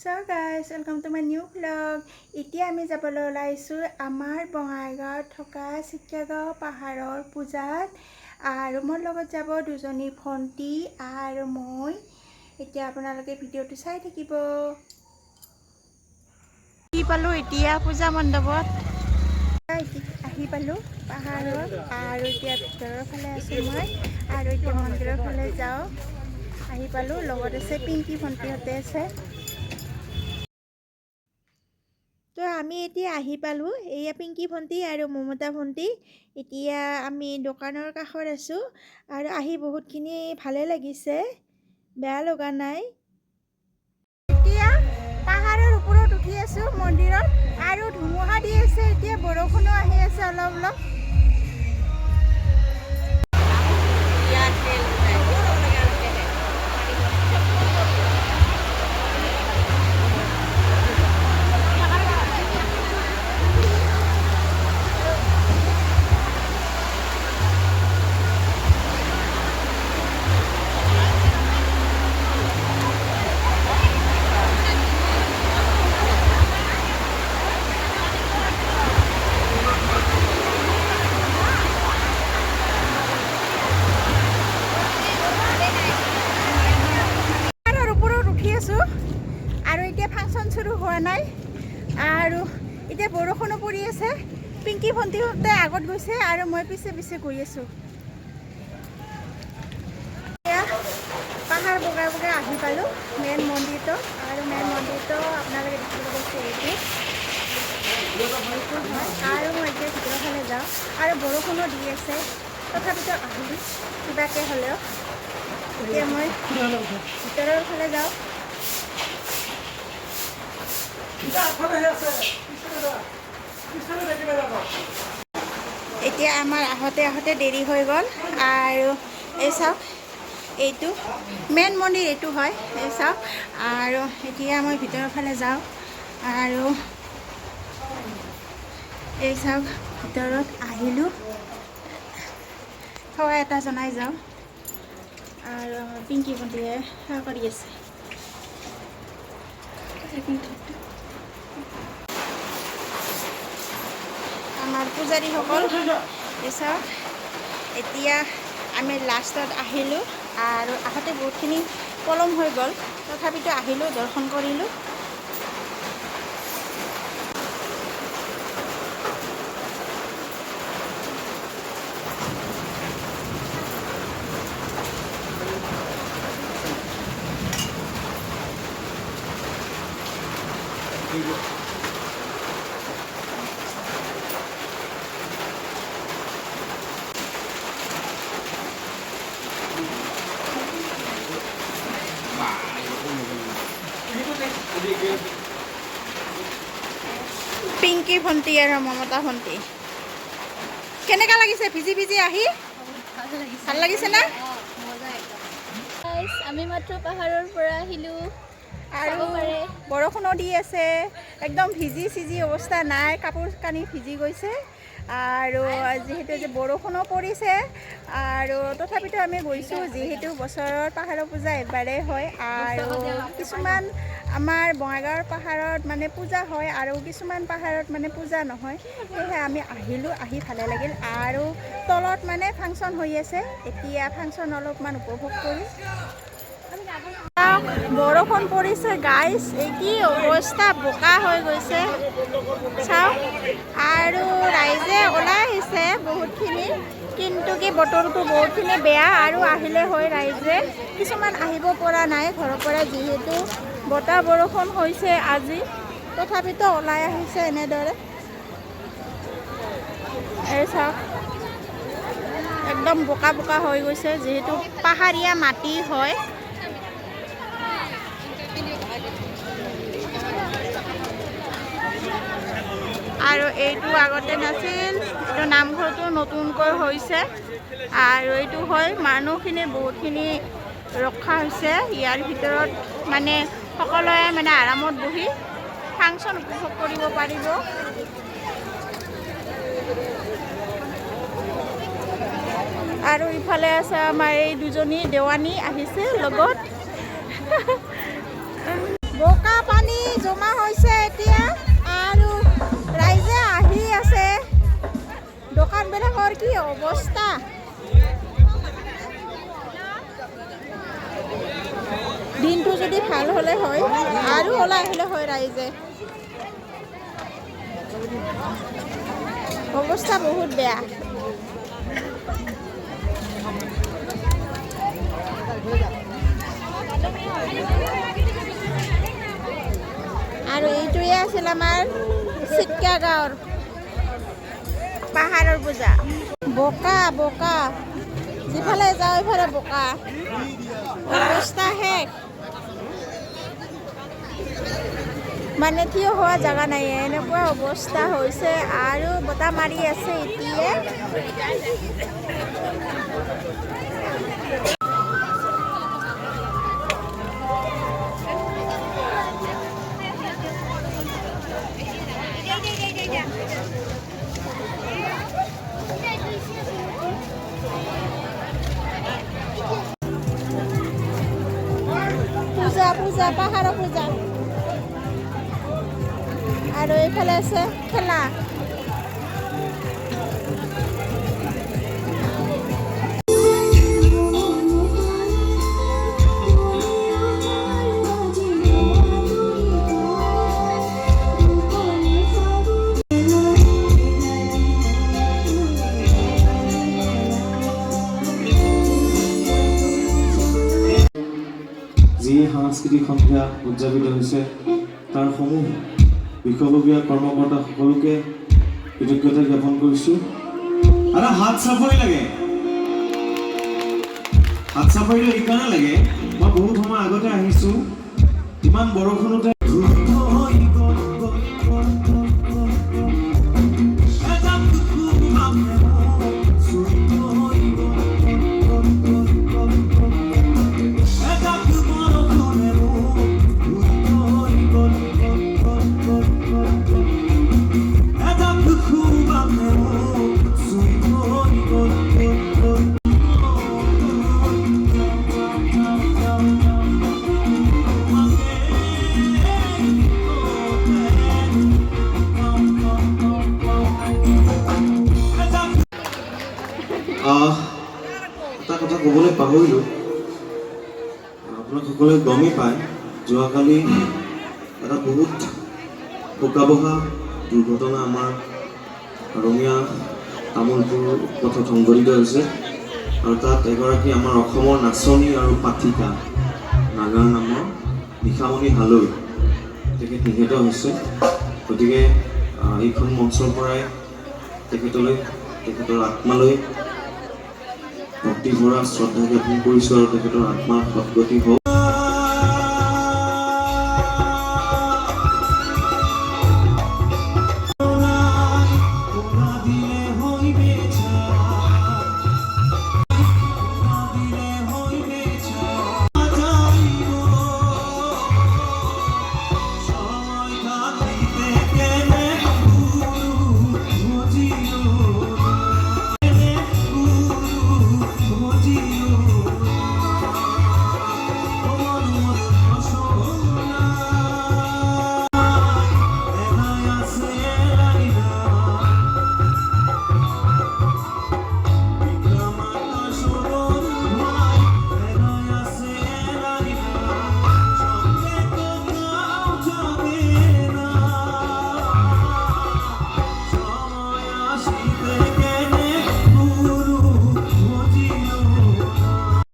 So guys, welcome to my new vlog. এতিয়া আমি যাবলৈ ওলাইছো আমাৰ বঙাইগাঁৱত থকা চিত্ৰাগাঁও পাহাৰৰ পূজাত আৰু মোৰ লগত যাব দুজনী ভণ্টি আৰু মই। এতিয়া আপোনালোকে ভিডিঅটো চাই থাকিব। কি পালো এতিয়া পূজা মণ্ডপত আহি পালো পাহাৰৰ আৰু এতিয়া ভিতৰৰ ফালে আছো মই আৰু এতিয়া মন্দিৰৰ ফালে যাওঁ। আহি পালো লগত আছে পিংকি ভণ্টিহঁতে আছে। তো আমি এতিয়া আহি পালো এয়া পিংকি ভণ্টি আৰু মমতা ভণ্টি। এতিয়া আমি দোকানৰ কাষত আছো আৰু আহি বহুতখিনি ভালে লাগিছে, বেয়া লগা নাই। এতিয়া পাহাৰৰ ওপৰত উঠি আছো মন্দিৰত আৰু ধুমুহা দি আছে, এতিয়া বৰষুণো আহি আছে অলপ অলপ। আৰু এতিয়া ফাংচন শুৰু হোৱা নাই আৰু এতিয়া বৰষুণো পৰি আছে। পিংকি ভণ্টিহঁতে আগত গৈছে আৰু মই পিছে পিছে গৈ আছো। পাহাৰ বগাই বগাই আহি পালো মেইন মন্দিৰটো আৰু মেইন মন্দিৰটো আপোনালোকে দেখিবলৈ পাইছে এইটো হয়। আৰু মই এতিয়া ভিতৰৰ ফালে যাওঁ আৰু বৰষুণো দি আছে, তথাপিতো আহিলোঁ কিবাকৈ হ'লেও। এতিয়া মই ভিতৰৰ ফালে যাওঁ। এতিয়া আমাৰ আহোঁতে আহোঁতে দেৰি হৈ গ'ল আৰু এই চাওক এইটো মেইন মন্দিৰ এইটো হয়, এই চাওক। আৰু এতিয়া মই ভিতৰৰ ফালে যাওঁ আৰু এই চাওক ভিতৰত আহিলোঁ, সেৱা এটা জনাই যাওঁ আৰু আমাৰ পিংকি ভণ্টিয়ে সেৱা কৰি আছে। আমাৰ পূজাৰীসকল চাওক এতিয়া আমি লাষ্টত আহিলোঁ আৰু আহোঁতে বহুতখিনি পলম হৈ গ'ল, তথাপিতো আহিলোঁ, দৰ্শন কৰিলোঁ। পিংকি ভণ্টি আৰু মমতা ভণ্টি কেনেকা লাগিছে ভিজি ভিজি আহি? ভাল লাগিছে না? আমি মাত্ৰ পাহাৰৰ পৰা আহিলোঁ আৰু বৰষুণো দি আছে, একদম ভিজি চিজি অৱস্থা নাই, কাপোৰ কানি ভিজি গৈছে। আৰু যিহেতু যে বৰষুণো পৰিছে আৰু তথাপিতো আমি গৈছোঁ, যিহেতু বছৰত পাহাৰৰ পূজা এবাৰেই হয় আৰু কিছুমান আমাৰ বঙাইগাঁৱৰ পাহাৰত মানে পূজা হয় আৰু কিছুমান পাহাৰত মানে পূজা নহয়, সেয়েহে আমি আহিলোঁ, আহি ভালে লাগিল। আৰু তলত মানে ফাংচন হৈ আছে, এতিয়া ফাংচন অলপমান উপভোগ কৰি। বৰষুণ পৰিছে গাইজ, এই কি অৱস্থা, বোকা হৈ গৈছে চাওক। আৰু ৰাইজে ওলাই আহিছে বহুতখিনি, কিন্তু কি বতৰটো বহুতখিনি বেয়া আৰু আহিলে হয় ৰাইজে, কিছুমান আহিব পৰা নাই ঘৰৰ পৰা, যিহেতু বতাহ বৰষুণ হৈছে আজি, তথাপিতো ওলাই আহিছে এনেদৰে। এই চাওক একদম বোকা বোকা হৈ গৈছে, যিহেতু পাহাৰীয়া মাটি হয়। আৰু এইটো আগতে নাছিল, এইটো নামঘৰটো নতুনকৈ হৈছে আৰু এইটো হয় মানুহখিনি বহুতখিনি ৰক্ষা হৈছে। ইয়াৰ ভিতৰত মানে সকলোৱে মানে আৰামত বহি ফাংচন উপভোগ কৰিব পাৰিব। আৰু ইফালে আছে আমাৰ এই দুজনী দেৱানী আহিছে লগত। বোকা পানী ৰাইজৰ কি অৱস্থা। দিনটো যদি ভাল হ'লে হয় আৰু ওলাই আহিলে হয় ৰাইজে। অৱস্থা বহুত বেয়া। আৰু এইটোৱে আছিল আমাৰ চিটকা গাঁৱৰ পাহাৰৰ পূজা। বোকা বোকা, যিফালে যাওঁ এইফালে বোকা, অৱস্থা শেষ। মানে থিয় হোৱা জেগা নাই, এনেকুৱা অৱস্থা হৈছে। আৰু বতাহ মাৰি আছে এতিয়া। পূজা পূজা, পাহাৰৰ পূজা। আৰু এইফালে আছে খেলা। যি সাংস্কৃতিক সন্ধিয়া উদযাপিত হৈছে তাৰ সমূহ বিষয়ববীয়া কৰ্মকৰ্তা সকলোকে কৃতজ্ঞতা জ্ঞাপন কৰিছোঁ। আৰু হাত চাপৰি লাগে, হাত চাপৰিটো এইকাৰণে লাগে, মই বহুত সময় আগতে আহিছোঁ, ইমান বৰষুণতে এটা কথা ক'বলৈ পাহৰিলোঁ। আপোনালোক সকলোৱে গমেই পায়, যোৱাকালি এটা বহুত শোকাবহা দুৰ্ঘটনা আমাৰ ৰঙিয়া তামোলপুৰ পথত সংঘটিত হৈছে। আৰু তাত এগৰাকী আমাৰ অসমৰ নাচনী আৰু পাঠিকা নাগাৰ নামৰ নিশামণি হালৈ তেখেত নিহত হৈছে। গতিকে এইখন মঞ্চৰ পৰাই তেখেতৰ আত্মালৈ ভক্তি ভৰা শ্ৰদ্ধা জ্ঞাপন কৰিছোঁ আৰু তেখেতৰ আত্মাৰ সদ্গতি হওক।